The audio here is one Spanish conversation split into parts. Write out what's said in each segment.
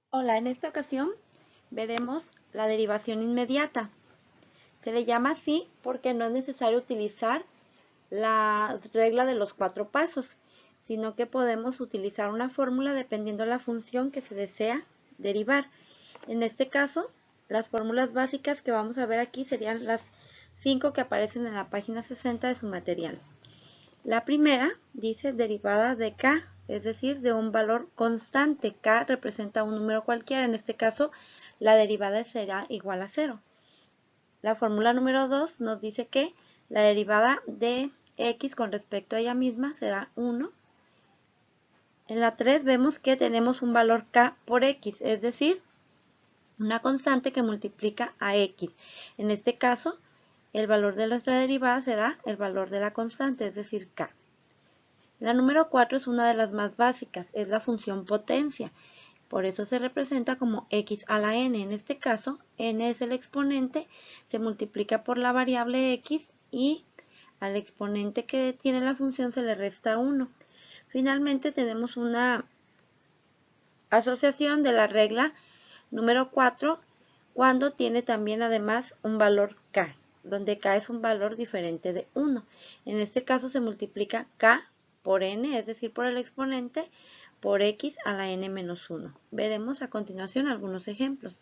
Hola, en esta ocasión veremos la derivación inmediata. Se le llama así porque no es necesario utilizar la regla de los 4 pasos, sino que podemos utilizar una fórmula dependiendo de la función que se desea derivar. En este caso, las fórmulas básicas que vamos a ver aquí serían las 5 que aparecen en la página 60 de su material. La primera dice derivada de k, es decir, de un valor constante. K representa un número cualquiera, en este caso la derivada será igual a 0. La fórmula número 2 nos dice que la derivada de x con respecto a ella misma será 1. En la 3 vemos que tenemos un valor k por x, es decir, una constante que multiplica a x. En este caso, el valor de nuestra derivada será el valor de la constante, es decir, k. La número 4 es una de las más básicas, es la función potencia. Por eso se representa como x a la n. En este caso, n es el exponente, se multiplica por la variable x y al exponente que tiene la función se le resta 1. Finalmente tenemos una asociación de la regla número 4 cuando tiene también además un valor k, donde k es un valor diferente de 1. En este caso se multiplica k por n, es decir, por el exponente, por x a la n menos 1. Veremos a continuación algunos ejemplos.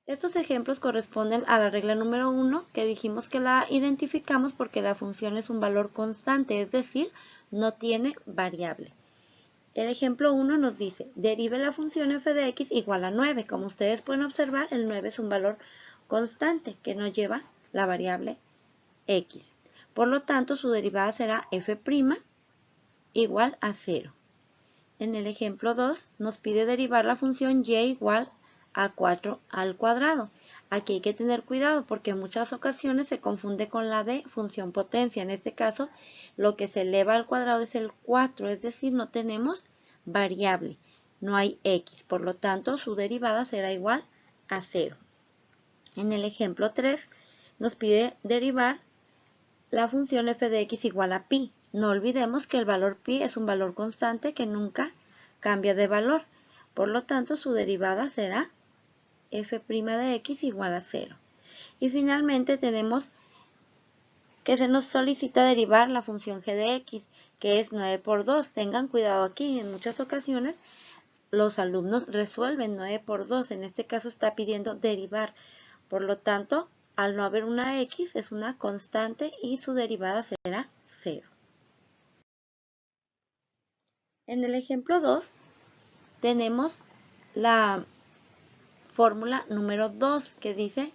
Estos ejemplos corresponden a la regla número 1, que dijimos que la identificamos porque la función es un valor constante, es decir, no tiene variable. El ejemplo 1 nos dice, derive la función f de x igual a 9. Como ustedes pueden observar, el 9 es un valor constante que no lleva la variable x. Por lo tanto, su derivada será f' igual a 0. En el ejemplo 2 nos pide derivar la función y igual a 4 al cuadrado. Aquí hay que tener cuidado porque en muchas ocasiones se confunde con la de función potencia. En este caso, lo que se eleva al cuadrado es el 4, es decir, no tenemos variable, no hay x. Por lo tanto, su derivada será igual a 0. En el ejemplo 3 nos pide derivar la función f de x igual a pi. No olvidemos que el valor pi es un valor constante que nunca cambia de valor. Por lo tanto, su derivada será f' de x igual a 0. Y finalmente tenemos que se nos solicita derivar la función g de x, que es 9 por 2. Tengan cuidado aquí, en muchas ocasiones los alumnos resuelven 9 por 2. En este caso está pidiendo derivar. Por lo tanto, al no haber una x, es una constante y su derivada será 0. En el ejemplo 2 tenemos la fórmula número 2 que dice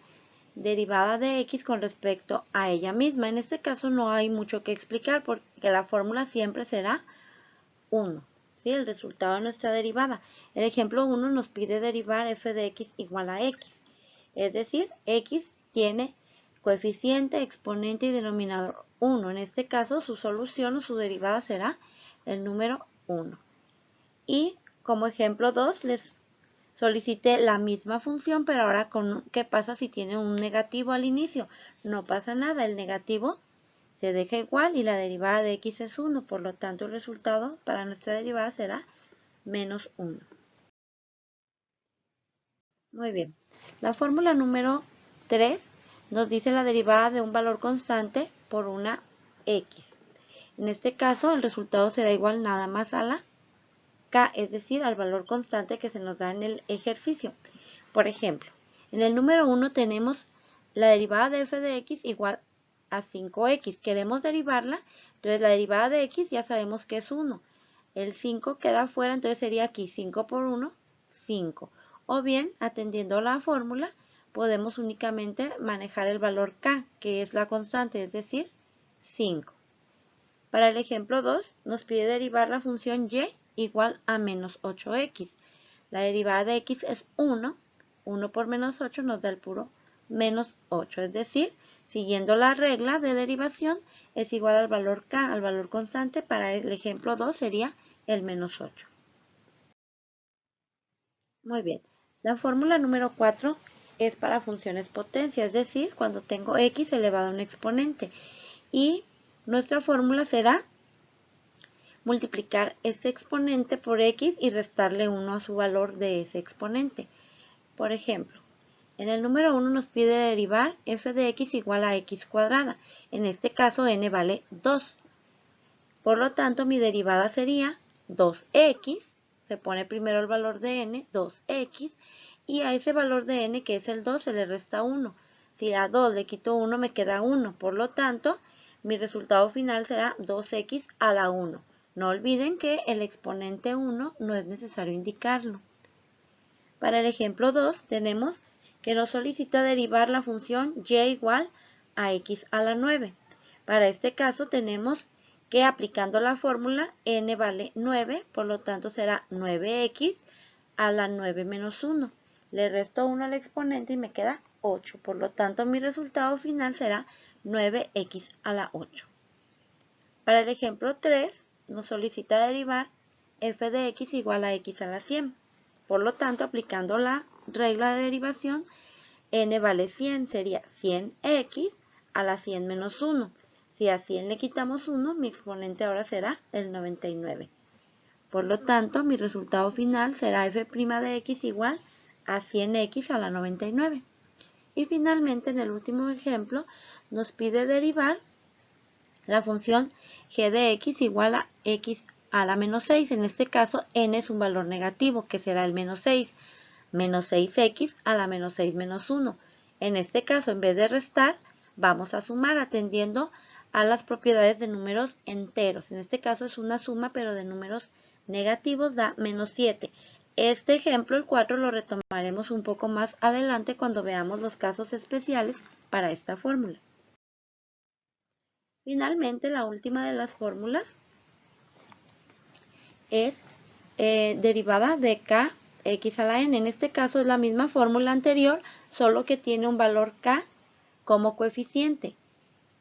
derivada de x con respecto a ella misma. En este caso no hay mucho que explicar porque la fórmula siempre será 1. ¿Sí? El resultado de nuestra derivada. El ejemplo 1 nos pide derivar f de x igual a x. Es decir, x tiene coeficiente, exponente y denominador 1. En este caso, su solución o su derivada será el número 1. Y como ejemplo 2, les solicité la misma función, pero ahora ¿qué pasa si tiene un negativo al inicio? No pasa nada, el negativo se deja igual y la derivada de x es 1, por lo tanto el resultado para nuestra derivada será menos 1. Muy bien, la fórmula número 3 nos dice la derivada de un valor constante por una x. En este caso el resultado será igual nada más a la k, es decir, al valor constante que se nos da en el ejercicio. Por ejemplo, en el número 1 tenemos la derivada de f de x igual a 5x. Queremos derivarla, entonces la derivada de x ya sabemos que es 1. El 5 queda fuera, entonces sería aquí 5 por 1, 5. O bien, atendiendo a la fórmula, podemos únicamente manejar el valor k, que es la constante, es decir, 5. Para el ejemplo 2, nos pide derivar la función y igual a menos 8x. La derivada de x es 1. 1 por menos 8 nos da el puro menos 8. Es decir, siguiendo la regla de derivación, es igual al valor k, al valor constante. Para el ejemplo 2 sería el menos 8. Muy bien. La fórmula número 4 es para funciones potencia, es decir, cuando tengo x elevado a un exponente. Y nuestra fórmula será multiplicar ese exponente por x y restarle 1 a su valor de ese exponente. Por ejemplo, en el número 1 nos pide derivar f de x igual a x cuadrada. En este caso n vale 2. Por lo tanto, mi derivada sería 2x, se pone primero el valor de n, 2x, y a ese valor de n, que es el 2, se le resta 1. Si a 2 le quito 1, me queda 1. Por lo tanto, mi resultado final será 2x a la 1. No olviden que el exponente 1 no es necesario indicarlo. Para el ejemplo 2 tenemos que nos solicita derivar la función y igual a x a la 9. Para este caso tenemos que aplicando la fórmula n vale 9, por lo tanto será 9x a la 9 menos 1. Le resto 1 al exponente y me queda 8, por lo tanto mi resultado final será 9x a la 8. Para el ejemplo 3 nos solicita derivar f de x igual a x a la 100. Por lo tanto, aplicando la regla de derivación, n vale 100, sería 100x a la 100 menos 1. Si a 100 le quitamos 1, mi exponente ahora será el 99. Por lo tanto, mi resultado final será f' de x igual a 100x a la 99. Y finalmente, en el último ejemplo, nos pide derivar la función g de x igual a x a la menos 6. En este caso, n es un valor negativo, que será el menos 6. Menos 6x a la menos 6 menos 1. En este caso, en vez de restar, vamos a sumar atendiendo a las propiedades de números enteros. En este caso es una suma, pero de números negativos da menos 7. Este ejemplo, el 4, lo retomaremos un poco más adelante cuando veamos los casos especiales para esta fórmula. Finalmente, la última de las fórmulas es derivada de k x a la n. En este caso es la misma fórmula anterior, solo que tiene un valor k como coeficiente.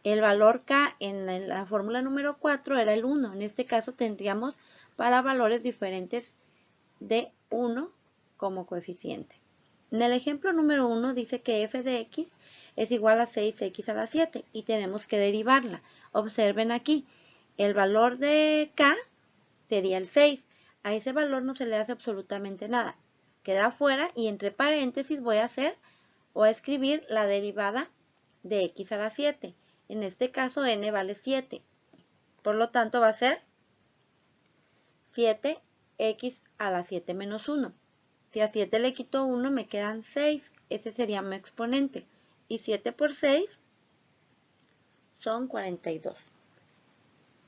El valor k en la fórmula número 4 era el 1. En este caso tendríamos para valores diferentes de 1 como coeficiente. En el ejemplo número 1 dice que f de x es igual a 6x a la 7 y tenemos que derivarla. Observen aquí, el valor de k sería el 6. A ese valor no se le hace absolutamente nada. Queda fuera y entre paréntesis voy a escribir la derivada de x a la 7. En este caso n vale 7. Por lo tanto va a ser 7x a la 7 menos 1. Si a 7 le quito 1 me quedan 6. Ese sería mi exponente. Y 7 por 6 son 42.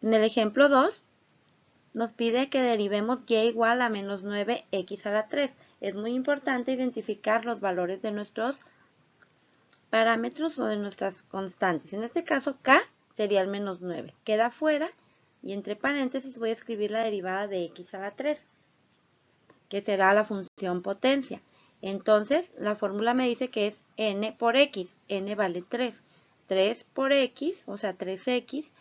En el ejemplo 2 nos pide que derivemos y igual a menos 9x a la 3. Es muy importante identificar los valores de nuestros parámetros o de nuestras constantes. En este caso, k sería el menos 9. Queda fuera y entre paréntesis voy a escribir la derivada de x a la 3, que será la función potencia. Entonces, la fórmula me dice que es n por x. N vale 3. 3 por x, o sea, 3x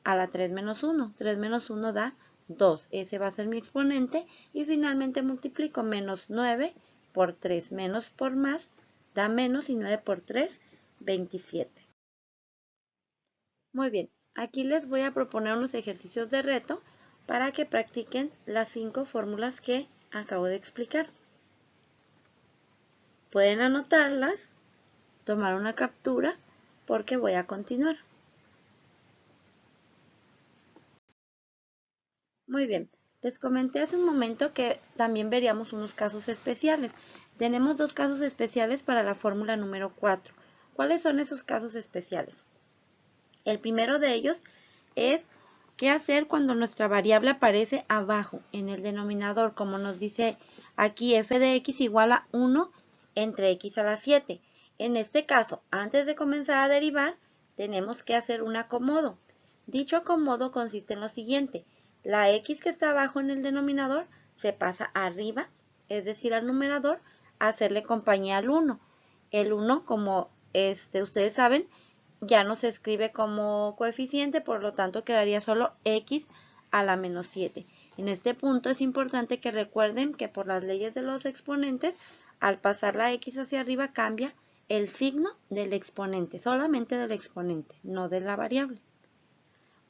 a la 3 menos 1. 3 menos 1 da 2. Ese va a ser mi exponente. Y finalmente multiplico menos 9 por 3 menos por más da menos y 9 por 3, 27. Muy bien, aquí les voy a proponer unos ejercicios de reto para que practiquen las 5 fórmulas que acabo de explicar. Pueden anotarlas, tomar una captura, porque voy a continuar. Muy bien, les comenté hace un momento que también veríamos unos casos especiales. Tenemos 2 casos especiales para la fórmula número 4. ¿Cuáles son esos casos especiales? El primero de ellos es qué hacer cuando nuestra variable aparece abajo en el denominador, como nos dice aquí f de x igual a 1 entre x a la 7. En este caso, antes de comenzar a derivar, tenemos que hacer un acomodo. Dicho acomodo consiste en lo siguiente. La x que está abajo en el denominador se pasa arriba, es decir, al numerador, a hacerle compañía al 1. El 1, como ustedes saben, ya no se escribe como coeficiente, por lo tanto quedaría solo x a la menos 7. En este punto es importante que recuerden que por las leyes de los exponentes, al pasar la x hacia arriba cambia el signo del exponente, solamente del exponente, no de la variable.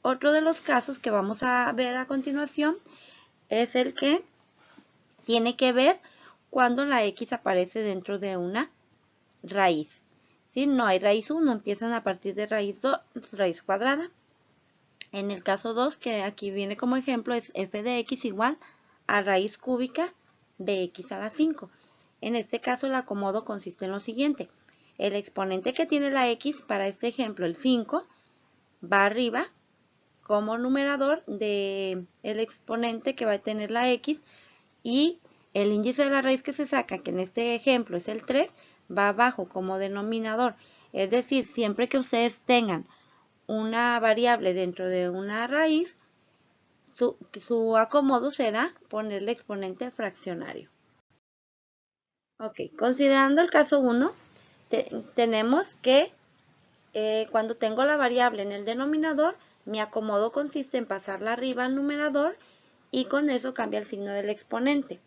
Otro de los casos que vamos a ver a continuación es el que tiene que ver cuando la x aparece dentro de una raíz. Si no hay raíz 1, empiezan a partir de raíz 2, raíz cuadrada. En el caso 2, que aquí viene como ejemplo, es f de x igual a raíz cúbica de x a la 5. En este caso el acomodo consiste en lo siguiente. El exponente que tiene la x, para este ejemplo el 5, va arriba como numerador del exponente que va a tener la x, y el índice de la raíz que se saca, que en este ejemplo es el 3, va abajo como denominador. Es decir, siempre que ustedes tengan una variable dentro de una raíz, su acomodo será ponerle exponente fraccionario. Ok, considerando el caso 1, tenemos que cuando tengo la variable en el denominador, mi acomodo consiste en pasarla arriba al numerador y con eso cambia el signo del exponente.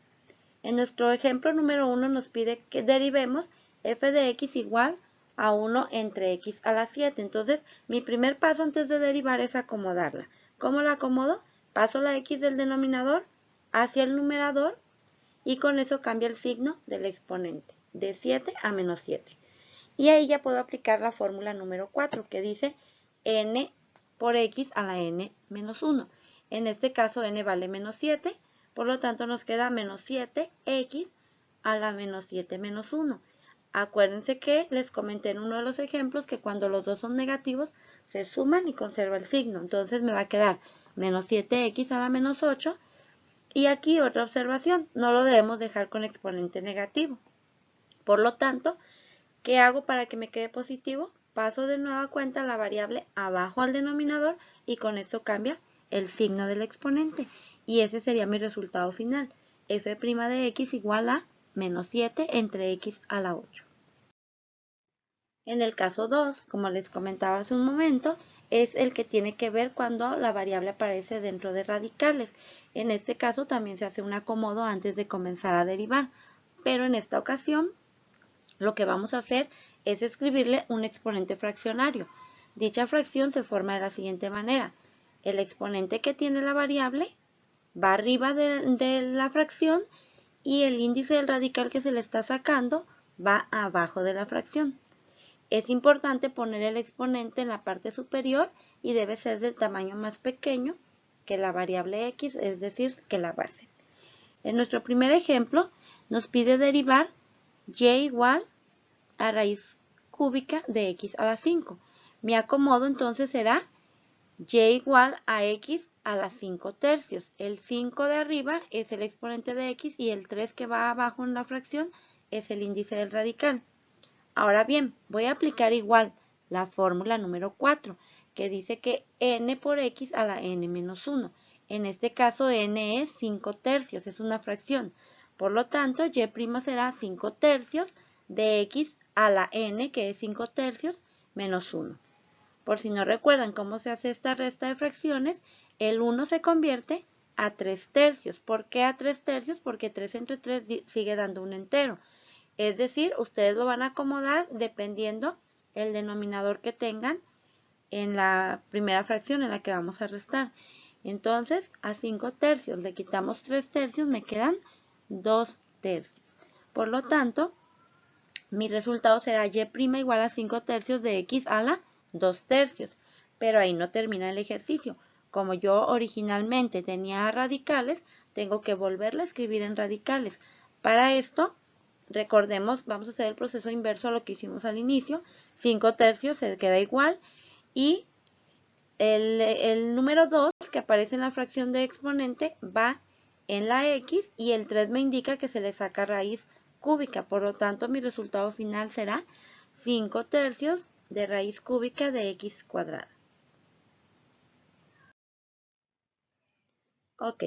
En nuestro ejemplo número 1 nos pide que derivemos f de x igual a 1 entre x a la 7. Entonces, mi primer paso antes de derivar es acomodarla. ¿Cómo la acomodo? Paso la x del denominador hacia el numerador y con eso cambia el signo del exponente, de 7 a menos 7. Y ahí ya puedo aplicar la fórmula número 4, que dice n por x a la n menos 1. En este caso n vale menos 7, por lo tanto nos queda menos 7x a la menos 7 menos 1. Acuérdense que les comenté en uno de los ejemplos que cuando los dos son negativos se suman y conserva el signo. Entonces me va a quedar menos 7x a la menos 8. Y aquí otra observación, no lo debemos dejar con exponente negativo. Por lo tanto, ¿qué hago para que me quede positivo? Paso de nueva cuenta la variable abajo al denominador y con eso cambia el signo del exponente. Y ese sería mi resultado final. F' de x igual a menos 7 entre x a la 8. En el caso 2, como les comentaba hace un momento, es el que tiene que ver cuando la variable aparece dentro de radicales. En este caso también se hace un acomodo antes de comenzar a derivar, pero en esta ocasión lo que vamos a hacer es escribirle un exponente fraccionario. Dicha fracción se forma de la siguiente manera. El exponente que tiene la variable va arriba de la fracción y el índice del radical que se le está sacando va abajo de la fracción. Es importante poner el exponente en la parte superior y debe ser del tamaño más pequeño que la variable x, es decir, que la base. En nuestro primer ejemplo nos pide derivar y igual a raíz cúbica de x a la 5. Mi acomodo entonces será y igual a x a la 5 tercios. El 5 de arriba es el exponente de x y el 3 que va abajo en la fracción es el índice del radical. Ahora bien, voy a aplicar igual la fórmula número 4, que dice que n por x a la n menos 1. En este caso n es 5 tercios, es una fracción. Por lo tanto, y' será 5 tercios de x a la n, que es 5 tercios, menos 1. Por si no recuerdan cómo se hace esta resta de fracciones, el 1 se convierte a 3 tercios. ¿Por qué a 3 tercios? Porque 3 entre 3 sigue dando un entero. Es decir, ustedes lo van a acomodar dependiendo el denominador que tengan en la primera fracción en la que vamos a restar. Entonces, a 5 tercios le quitamos 3 tercios, me quedan 2 tercios. Por lo tanto, mi resultado será y' igual a 5 tercios de x a la 2 tercios. Pero ahí no termina el ejercicio. Como yo originalmente tenía radicales, tengo que volverla a escribir en radicales. Para esto, recordemos, vamos a hacer el proceso inverso a lo que hicimos al inicio. 5 tercios se queda igual y el número 2 que aparece en la fracción de exponente va en la x y el 3 me indica que se le saca raíz cúbica. Por lo tanto, mi resultado final será 5 tercios de raíz cúbica de x cuadrada. Ok,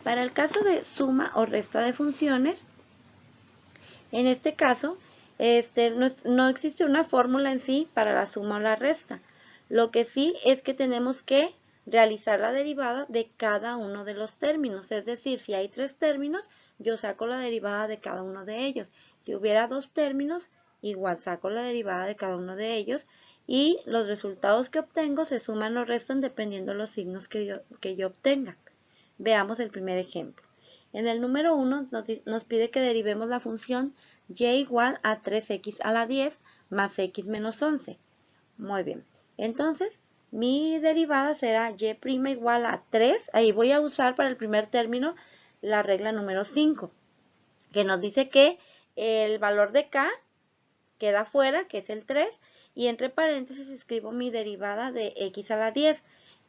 para el caso de suma o resta de funciones, en este caso, no existe una fórmula en sí para la suma o la resta. Lo que sí es que tenemos que realizar la derivada de cada uno de los términos. Es decir, si hay 3 términos, yo saco la derivada de cada uno de ellos. Si hubiera 2 términos, igual saco la derivada de cada uno de ellos. y los resultados que obtengo se suman o restan dependiendo de los signos que yo obtenga. Veamos el primer ejemplo. En el número 1 nos pide que derivemos la función y igual a 3x a la 10 más x menos 11. Muy bien. Entonces, mi derivada será y' igual a 3. Ahí voy a usar para el primer término la regla número 5, que nos dice que el valor de k queda fuera, que es el 3, y entre paréntesis escribo mi derivada de x a la 10,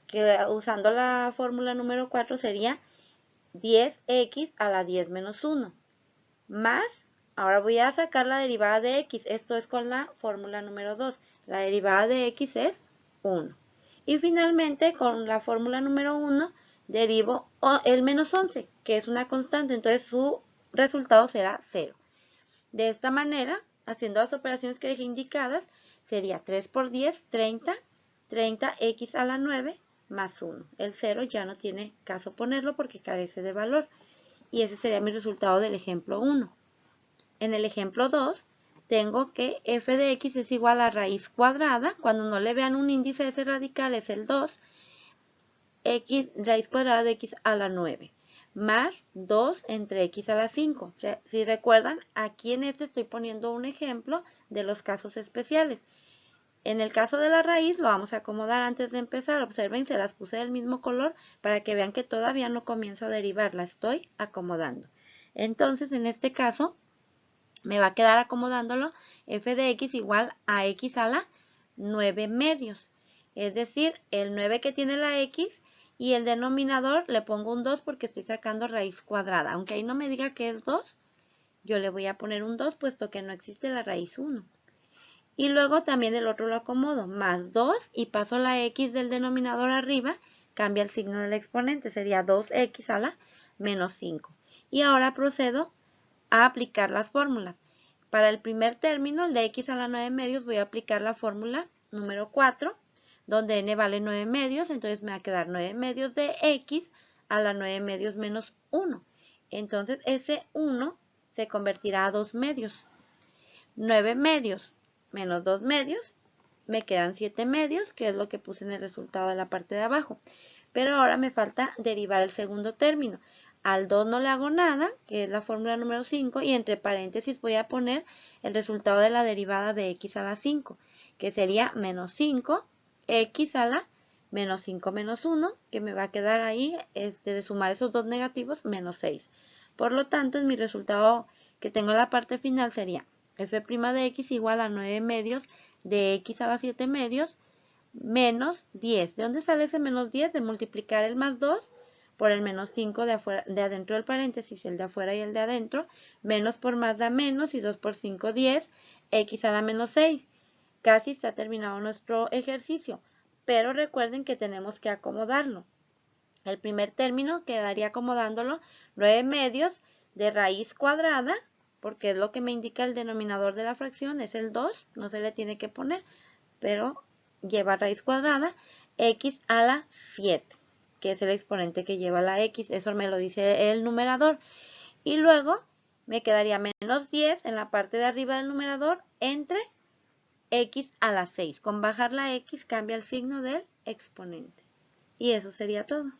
que usando la fórmula número 4 sería 10x a la 10 menos 1, más, ahora voy a sacar la derivada de x, esto es con la fórmula número 2, la derivada de x es 1. Y finalmente con la fórmula número 1 derivo el menos 11, que es una constante, entonces su resultado será 0. De esta manera, haciendo las operaciones que dejé indicadas, sería 3 por 10, 30, 30x a la 9 más 1. El 0 ya no tiene caso ponerlo porque carece de valor. Y ese sería mi resultado del ejemplo 1. En el ejemplo 2, tengo que f de x es igual a raíz cuadrada. Cuando no le vean un índice de ese radical es el 2. X raíz cuadrada de x a la 9 más 2 entre x a la 5. O sea, si recuerdan, aquí en este estoy poniendo un ejemplo de los casos especiales. En el caso de la raíz lo vamos a acomodar antes de empezar. Observen, se las puse del mismo color para que vean que todavía no comienzo a derivar, la estoy acomodando. Entonces, en este caso, me va a quedar acomodándolo f de x igual a x a la 9 medios. Es decir, el 9 que tiene la x y el denominador le pongo un 2 porque estoy sacando raíz cuadrada. Aunque ahí no me diga que es 2, yo le voy a poner un 2 puesto que no existe la raíz 1. Y luego también el otro lo acomodo, más 2 y paso la x del denominador arriba, cambia el signo del exponente, sería 2x a la menos 5. Y ahora procedo a aplicar las fórmulas. Para el primer término, el de x a la 9 medios, voy a aplicar la fórmula número 4, donde n vale 9 medios, entonces me va a quedar 9 medios de x a la 9 medios menos 1. Entonces ese 1 se convertirá a 2 medios. 9 medios menos 2 medios, me quedan 7 medios, que es lo que puse en el resultado de la parte de abajo. Pero ahora me falta derivar el segundo término. Al 2 no le hago nada, que es la fórmula número 5, y entre paréntesis voy a poner el resultado de la derivada de x a la 5, que sería menos 5 x a la menos 5 menos 1, que me va a quedar ahí, de sumar esos dos negativos, menos 6. Por lo tanto, en mi resultado que tengo en la parte final sería f' de x igual a 9 medios de x a la 7 medios menos 10. ¿De dónde sale ese menos 10? De multiplicar el más 2 por el menos 5 de adentro del paréntesis, el de afuera y el de adentro, menos por más da menos y 2 por 5, 10, x a la menos 6. Casi está terminado nuestro ejercicio, pero recuerden que tenemos que acomodarlo. El primer término quedaría acomodándolo 9 medios de raíz cuadrada, porque es lo que me indica el denominador de la fracción, es el 2, no se le tiene que poner, pero lleva raíz cuadrada, x a la 7, que es el exponente que lleva la x, eso me lo dice el numerador. Y luego me quedaría menos 10 en la parte de arriba del numerador entre x a la 6. Con bajar la x cambia el signo del exponente. Y eso sería todo.